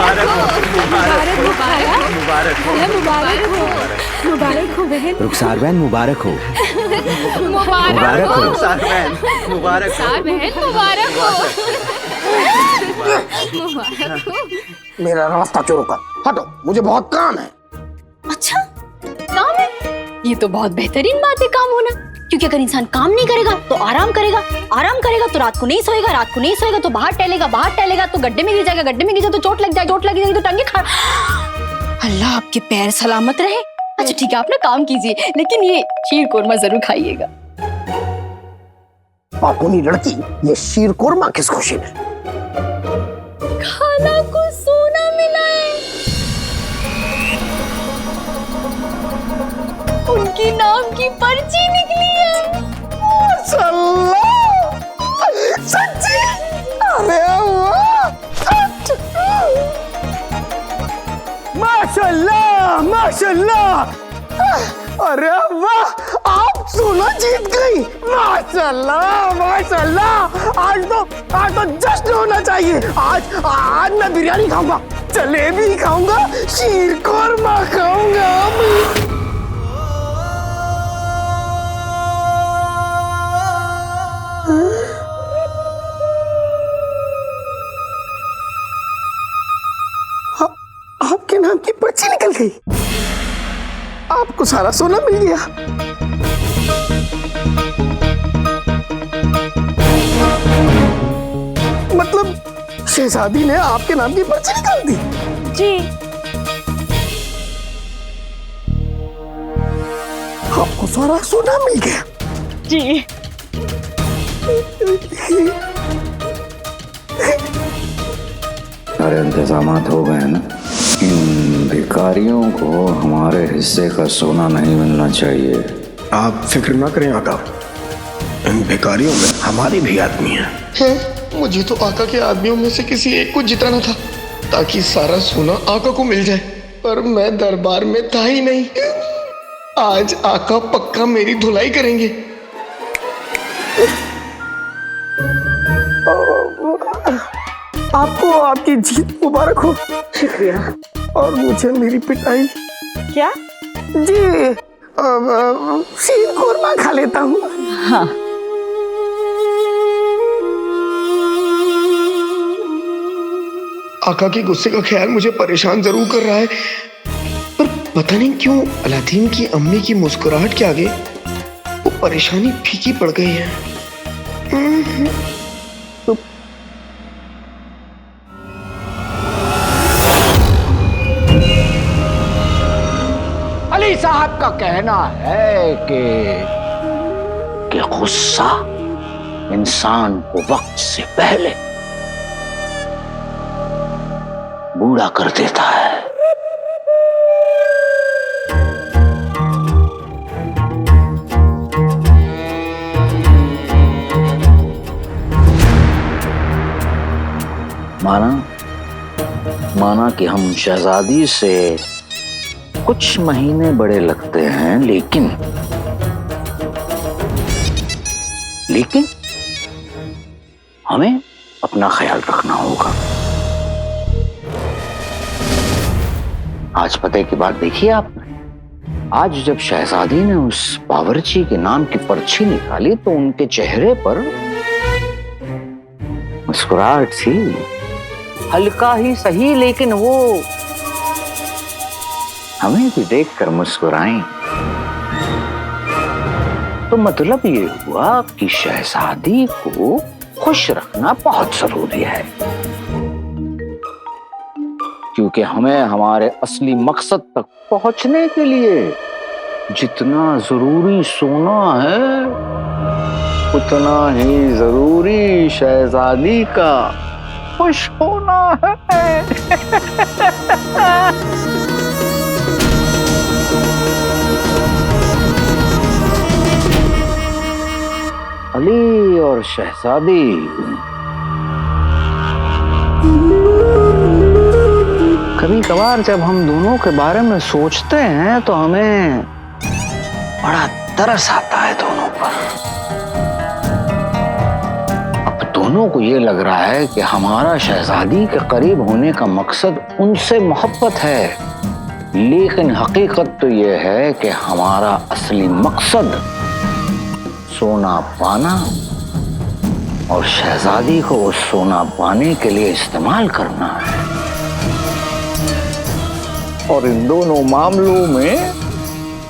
मुबारक हो, मुबारक हो खाला, मुबारक हो, मुबारक हो, मुबारक हो बहन, रुखसार बहन मुबारक हो, मुबारक हो, रुखसार बहन मुबारक हो, बहन मुबारक हो, मुबारक हो। मेरा रास्ता क्यों रोका? हटो, मुझे बहुत काम है। अच्छा, काम है? ये तो बहुत बेहतरीन बात है काम होना, क्योंकि अगर इंसान काम नहीं करेगा तो आराम करेगा, आराम करेगा तो रात को नहीं सोएगा, रात को नहीं सोएगा तो बाहर टहलेगा तो गड्ढे में गिर जाएगा, गड्ढे में गिर जाए तो चोट लग जाएगी तो टंगे खा। अल्लाह आपके पैर सलामत रहे। अच्छा ठीक है, आप ना काम कीजिए, लेकिन ये शीर कोरमा जरूर खाइएगा। पापुनी लड़की, ये शीर कोरमा किस खुशी में? खाला को सोना मिला है, उनकी नाम की पर्ची निकली है। माशाल्लाह, सच्ची? अरे वाह! माशाल्लाह, माशाल्लाह! अरे वाह, आप सोना जीत गई। माशाल्लाह, माशाल्लाह! आज तो जश्न होना चाहिए। आज मैं बिरयानी खाऊंगा, जलेबी खाऊंगा, शीर कोरमा खाऊंगा। आपके नाम की पर्ची निकल गई, आपको सारा सोना मिल गया। मतलब शहजादी ने आपके नाम की पर्ची निकाल दी? जी। आपको सारा सोना मिल गया? जी। सारे इंतजामात हो गए ना? इन भिखारियों को हमारे हिस्से का सोना नहीं मिलना चाहिए। आप फिक्र ना करें आका, इन भिखारियों में हमारे भी आदमी हैं। मुझे तो आका के आदमियों में से किसी एक को जिताना था ताकि सारा सोना आका को मिल जाए, पर मैं दरबार में था ही नहीं। आज आका पक्का मेरी धुलाई करेंगे। आपको आपकी जीत मुबारक हो। शुक्रिया। और मुझे मेरी पिटाई। क्या? जी, शीर कोरमा खा लेता हूँ। हाँ। आका के गुस्से का ख्याल मुझे परेशान जरूर कर रहा है, पर पता नहीं क्यों अलादीन की अम्मी की मुस्कुराहट के आगे वो परेशानी फीकी पड़ गई है। अली साहब का कहना है कि गुस्सा इंसान को वक्त से पहले बूढ़ा कर देता है। माना कि हम शहजादी से कुछ महीने बड़े लगते हैं, लेकिन हमें अपना ख्याल रखना होगा। आज पते की बात देखी आपने? आज जब शहजादी ने उस बावर्ची के नाम की पर्ची निकाली तो उनके चेहरे पर मुस्कुराहट थी, हल्का ही सही, लेकिन वो हमें भी देखकर मुस्कुराई। तो मतलब ये हुआ कि शहजादी को खुश रखना बहुत जरूरी है, क्योंकि हमें हमारे असली मकसद तक पहुंचने के लिए जितना जरूरी सोना है, उतना ही जरूरी शहजादी का खुश होना है। अली और शहजादी कभी कभार जब हम दोनों के बारे में सोचते हैं तो हमें बड़ा तरस आता है दोनों पर। अब दोनों को ये लग रहा है कि हमारा शहजादी के करीब होने का मकसद उनसे मोहब्बत है, लेकिन हकीकत तो ये है कि हमारा असली मकसद सोना पाना और शहजादी को वो सोना पाने के लिए इस्तेमाल करना है। और इन दोनों मामलों में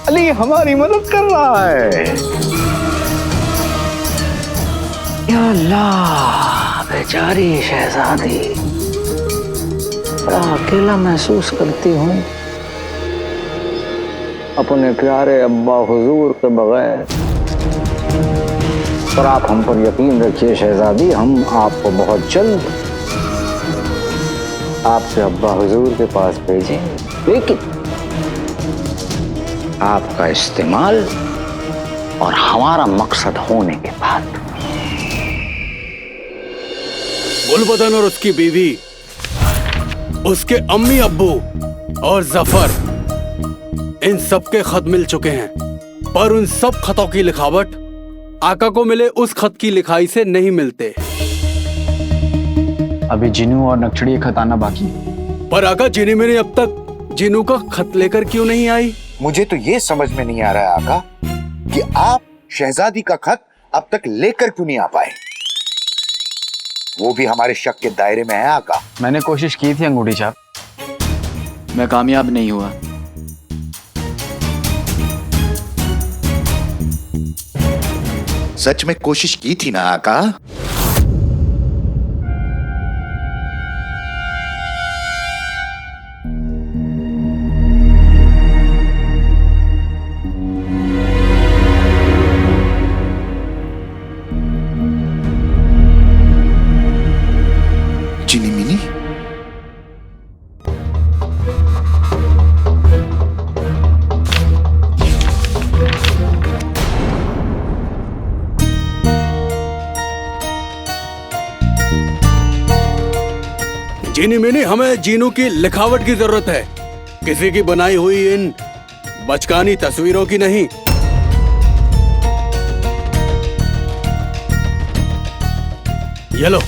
अली हमारी मदद कर रहा है। या अल्लाह, बेचारी शहजादी बड़ा अकेला महसूस करती हूँ अपने प्यारे अब्बा हुजूर के बगैर। पर आप हम पर यकीन रखिए शहजादी, हम आपको बहुत जल्द आपके अब्बा हुजूर के पास भेजेंगे, लेकिन आपका इस्तेमाल और हमारा मकसद होने के बाद। गुलबदन और उसकी बीवी, उसके अम्मी अब्बू और जफर, इन सब के खत मिल चुके हैं, पर उन सब खतों की लिखावट आका को मिले उस खत की लिखाई से नहीं मिलते। अभी जिनू और नक्शड़ी खत आना बाकी है। पर आका, जिनी मेरी अब तक जिनू का खत लेकर क्यों नहीं आई? मुझे तो ये समझ में नहीं आ रहा है आका कि आप शहजादी का खत अब तक लेकर क्यों नहीं आ पाए। वो भी हमारे शक के दायरे में है आका। मैंने कोशिश की थी अंगूठी छाप, मैं कामयाब नहीं हुआ। सच में कोशिश की थी ना आका? चिनी मिनी, जिनी मिनी, हमें जीनू की लिखावट की जरूरत है, किसी की बनाई हुई इन बचकानी तस्वीरों की नहीं। ये लो।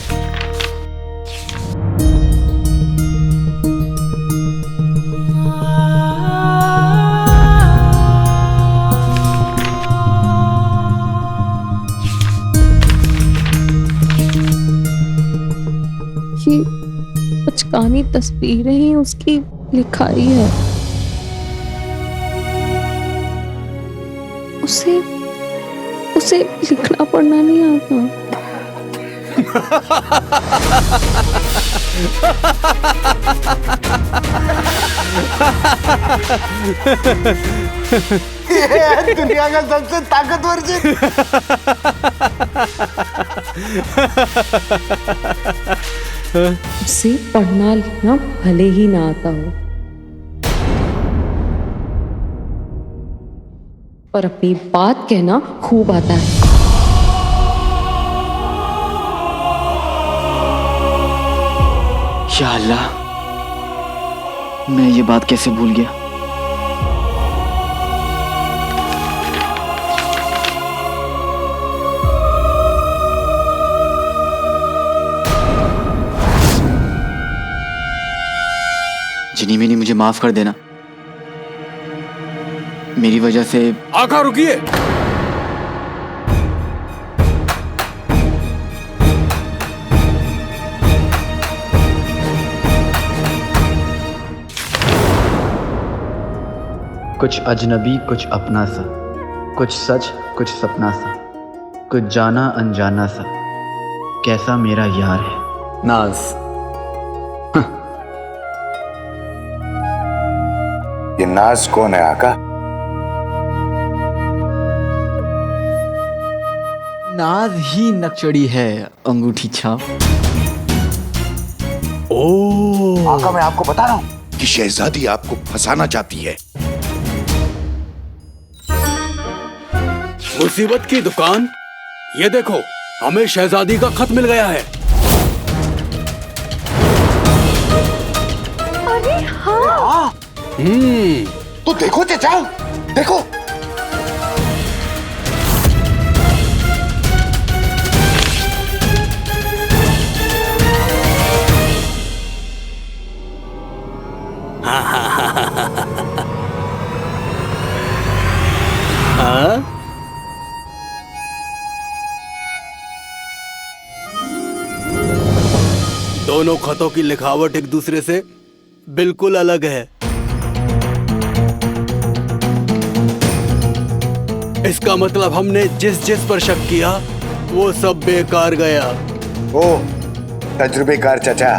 ये बचकानी तस्वीरें ही उसकी लिखाई है। उसे उसे लिखना पढ़ना नहीं आता। ये दुनिया का सबसे ताकतवर चीज। उसे पढ़ना लिखना भले ही ना आता हो, पर अपनी बात कहना खूब आता है। या अल्लाह, मैं ये बात कैसे भूल गया। जिनी मिनी, मुझे माफ कर देना, मेरी वजह से। आका रुकिए। कुछ अजनबी कुछ अपना सा, कुछ सच कुछ सपना सा, कुछ जाना अनजाना सा, कैसा मेरा यार है नाज। ये नाज कौन है आका? नाज ही नक्शड़ी है, अंगूठी छाप। ओह, आका, मैं आपको बता रहा हूं कि शहजादी आपको फंसाना चाहती है। मुसीबत की दुकान, ये देखो, हमें शहजादी का खत मिल गया है। अरे हाँ, तो देखो चाचा, देखो। दोनों खतों की लिखावट एक दूसरे से बिल्कुल अलग है। इसका मतलब हमने जिस जिस पर शक किया वो सब बेकार गया। ओ तजुर्बेकार चाचा,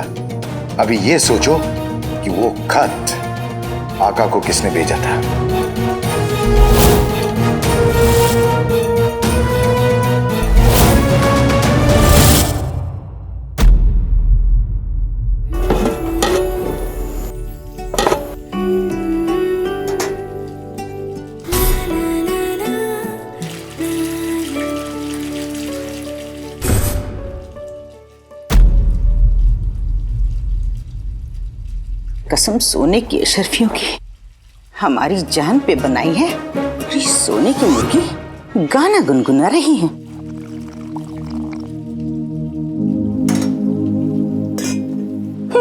अभी ये सोचो कि वो खत आका को किसने भेजा था। कसम सोने की अशरफियों की, हमारी जान पे बनाई है। और ये सोने की मुर्गी गाना गुनगुना रही है।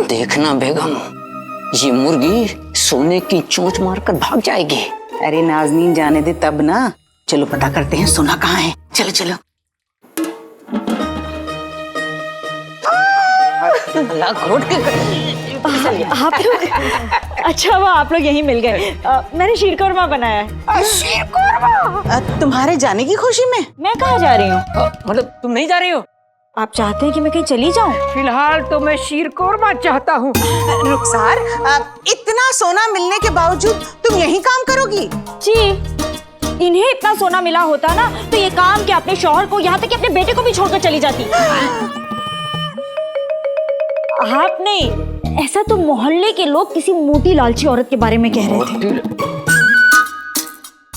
देखना बेगम, ये मुर्गी सोने की चोंच मारकर भाग जाएगी। अरे नाज़नीन जाने दे तब ना। चलो पता करते हैं सोना कहाँ है। चलो चलो। अल्लाह घोट के आप लोग, अच्छा वो आप लोग यहीं मिल गए। मैंने शीरकोरमा बनाया है। शीरकोरमा? तुम्हारे जाने की खुशी में? मैं कहाँ जा रही हूँ? मतलब तुम नहीं जा रही हो? आप चाहते हैं कि मैं कहीं चली जाऊँ? फिलहाल तो मैं शीरकोरमा चाहता हूँ। रुखसार, इतना सोना मिलने के बावजूद तुम यही काम करोगी? जी, इन्हें इतना सोना मिला होता ना तो ये काम क्या अपने शौहर को, यहाँ तक कि अपने बेटे को भी छोड़कर चली जाती। आप नहीं, ऐसा तो मोहल्ले के लोग किसी मोटी लालची औरत के बारे में कह रहे थे।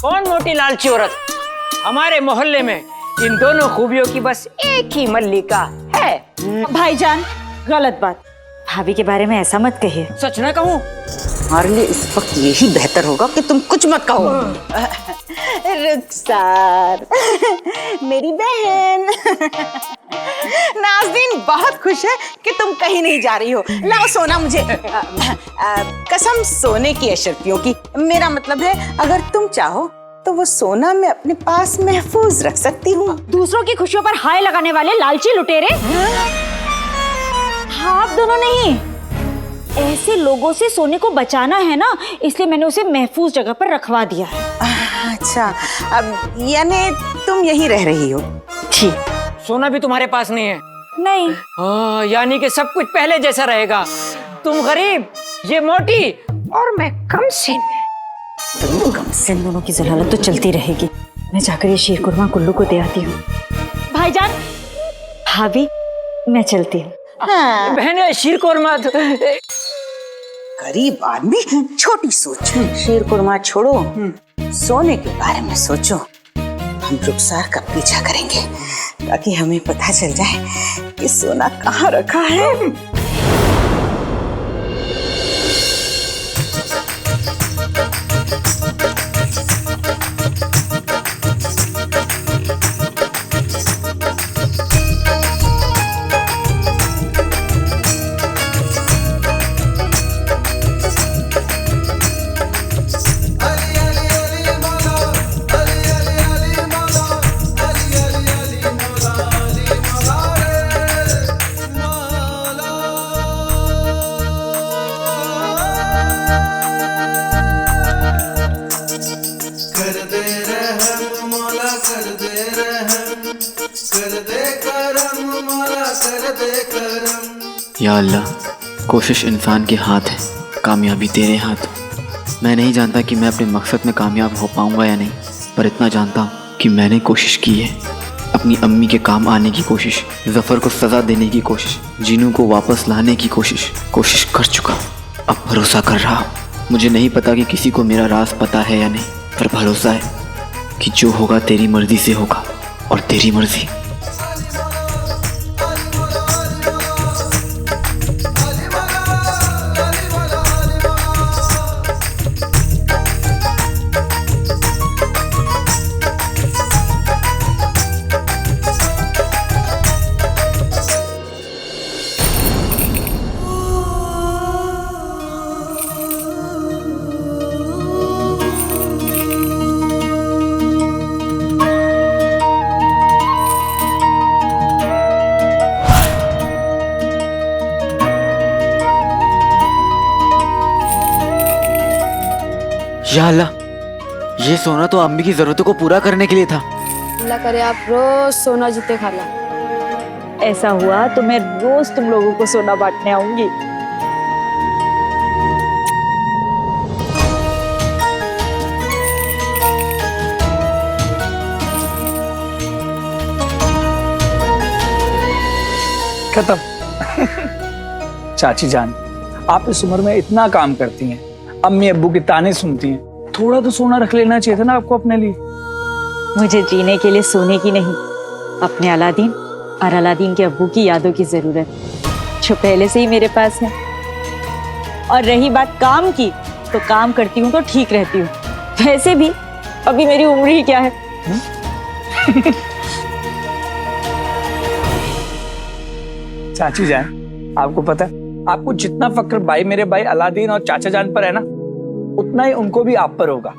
कौन मोटी लालची औरत? हमारे मोहल्ले में इन दोनों खूबियों की बस एक ही मल्लिका है। भाईजान, गलत बात। भाभी के बारे में ऐसा मत कहिए। सच ना कहूँ? हमारे लिए इस वक्त यही बेहतर होगा कि तुम कुछ मत कहो। रुखसार, मेरी बहन। नाज़नीन बहुत खुश है कि तुम कहीं नहीं जा रही हो। लाओ सोना मुझे। कसम सोने की अशरफियों की, मेरा मतलब है अगर तुम चाहो तो वो सोना मैं अपने पास महफूज रख सकती हूँ। दूसरों की खुशियों पर हाय लगाने वाले लालची लुटेरे। हाँ, आप दोनों नहीं, ऐसे लोगों से सोने को बचाना है ना, इसलिए मैंने उसे महफूज जगह पर रखवा दिया है। अच्छा, अब यानी तुम यहीं रह रही हो? ठीक। सोना भी तुम्हारे पास नहीं है? नहीं। यानी कि सब कुछ पहले जैसा रहेगा। तुम गरीब, ये मोटी, और मैं कमसिन। कमसिन दोनों की जलालत तो चलती रहेगी। मैं जाकर ये शीरकुरमा कुल्लू को दे आती हूँ। भाईजान, भाभी, मैं चलती हूँ। बहने, शीरकुरमा गरीब आदमी, छोटी सोच। शीरकुरमा छोड़ो, सोने के बारे में सोचो। हम रुखसार का पीछा करेंगे ताकि हमें पता चल जाए कि सोना कहाँ रखा है। या अल्लाह, कोशिश इंसान के हाथ है, कामयाबी तेरे हाथ। मैं नहीं जानता कि मैं अपने मकसद में कामयाब हो पाऊंगा या नहीं, पर इतना जानता हूँ कि मैंने कोशिश की है। अपनी अम्मी के काम आने की कोशिश, जफ़र को सज़ा देने की कोशिश, जीनू को वापस लाने की कोशिश कर चुका। अब भरोसा कर रहा हूँ। मुझे नहीं पता कि किसी को मेरा राज पता है या नहीं, पर भरोसा है कि जो होगा तेरी मर्जी से होगा, और तेरी मर्जी। या अल्लाह, ये सोना तो अम्मी की जरूरतों को पूरा करने के लिए था। अल्लाह करे आप रोज सोना जीते खाला। ऐसा हुआ तो मैं रोज तुम लोगों को सोना बांटने आऊंगी। खत्म। चाची जान, आप इस उम्र में इतना काम करती हैं, अम्मी अब्बू की ताने सुनती हैं, थोड़ा तो सोना रख लेना चाहिए था ना आपको अपने लिए। मुझे जीने के लिए सोने की नहीं, अपने अलादीन और अलादीन के अब्बू की यादों की जरूरत, जो पहले से ही मेरे पास है। और रही बात काम की, तो काम करती हूँ तो ठीक रहती हूँ। वैसे भी अभी मेरी उम्र ही क्या है। चाची जान, आपको पता है, आपको जितना फक्र भाई मेरे भाई अलादीन और चाचा जान पर है ना, उतना ही उनको भी आप पर होगा।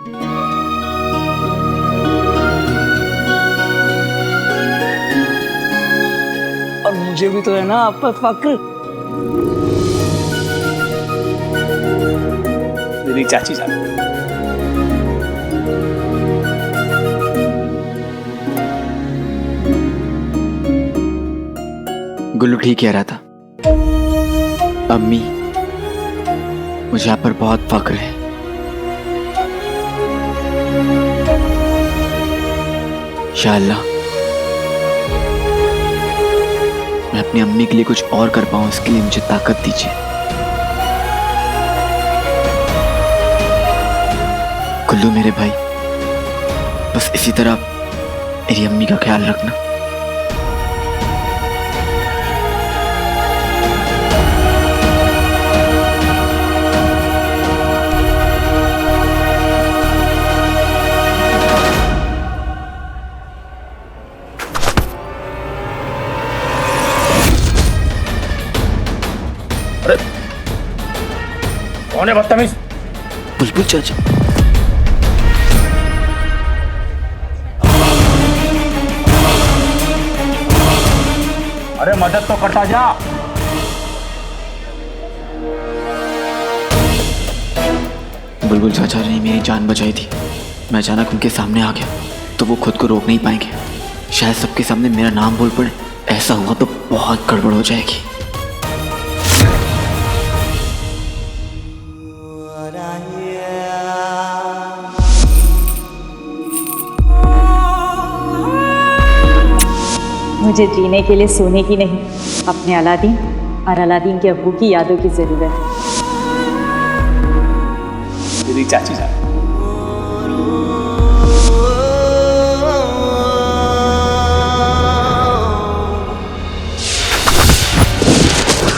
और मुझे भी तो है ना आप पर फक्र, मेरी चाची जान। गुल्लू ठीक कह रहा था। अम्मी, मुझे आप पर बहुत फक्र है। या अल्लाह, मैं अपनी अम्मी के लिए कुछ और कर पाऊं, इसके लिए मुझे ताकत दीजिए। गुल्लू मेरे भाई, बस इसी तरह मेरी अम्मी का ख्याल रखना। कौन है बदतमीज? बुलबुल चाचा। अरे मदद तो करता जा। बुलबुल चाचा ने मेरी जान बचाई थी। मैं अचानक उनके सामने आ गया तो वो खुद को रोक नहीं पाएंगे। शायद सबके सामने मेरा नाम बोल पड़े। ऐसा हुआ तो बहुत गड़बड़ हो जाएगी। मुझे जीने के लिए सोने की नहीं, अपने अलादीन और अलादीन के अब्बू की यादों की जरूरत है। मेरी चाची जान।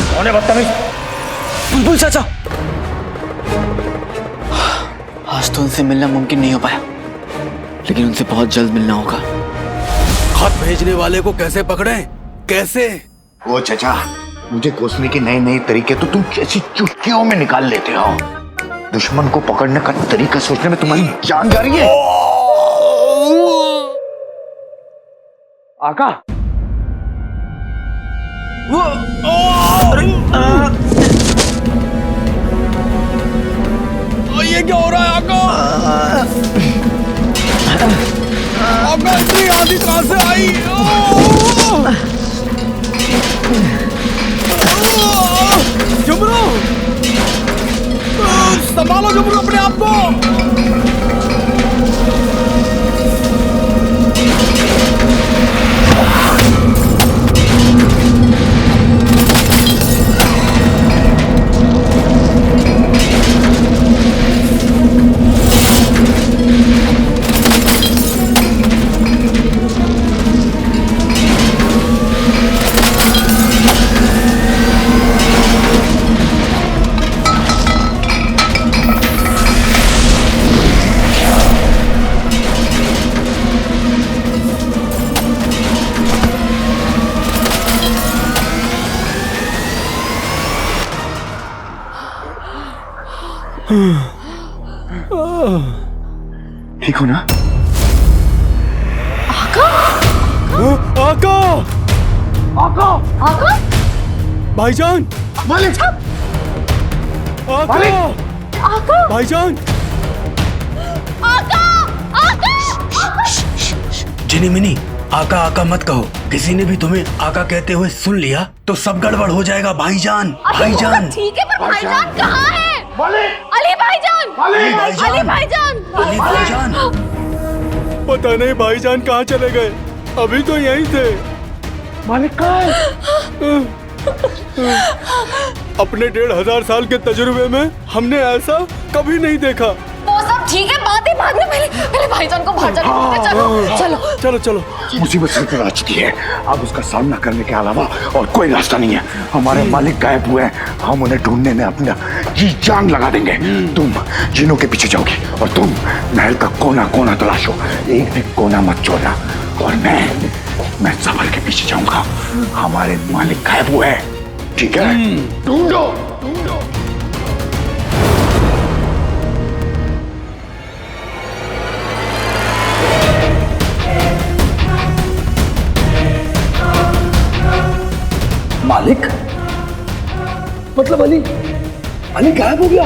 कौन है बदतमीज? बुलबुल चाचा। आज तो उनसे मिलना मुमकिन नहीं हो पाया, लेकिन उनसे बहुत जल्द मिलना होगा। खत भेजने वाले को कैसे पकड़े? कैसे? ओ चाचा, मुझे कोसने के नए नए तरीके तो तुम कैसी चुटकियों में निकाल लेते हो। दुश्मन को पकड़ने का तरीका सोचने में तुम्हारी जान जा रही है। आका, ये क्या हो रहा है आका? आका, इतनी आंधी कहां से आई? जुमरू, संभालो जुमरू अपने आप को। ठीक हो ना? आका! आका! आका? भाईजान! मालिक! आका! आका! भाईजान! आका आका जिनी मिनी, आका आका मत कहो। किसी ने भी तुम्हें आका कहते हुए सुन लिया तो सब गड़बड़ हो जाएगा भाईजान। भाईजान ठीक है, पर भाईजान कहाँ है? अली भाईजान, अली भाईजान, अली भाईजान, अली भाईजान। पता नहीं भाईजान कहाँ चले गए, अभी तो यहीं थे। मालिक कहाँ है? अपने 1500 साल के तजुर्बे में हमने ऐसा कभी नहीं देखा। वो सब ठीक है, बातें बाद में, पहले भाईजान को बाहर जाने दो। चलो चलो चलो चलो। मुसीबत सिर पर आ चुकी है, अब उसका सामना करने के अलावा और कोई रास्ता नहीं है। हमारे मालिक गायब हुए हैं, हम उन्हें ढूंढने में अपना जी जान लगा देंगे। तुम जिनों के पीछे जाओगी और तुम महल का कोना कोना तलाशो, एक भी कोना मत छोड़ना। और मैं सफर के पीछे जाऊंगा, हमारे मालिक गायब हुए हैं, ठीक है? ढूंढो ढूंढो। मालिक मतलब अली गायब हो गया?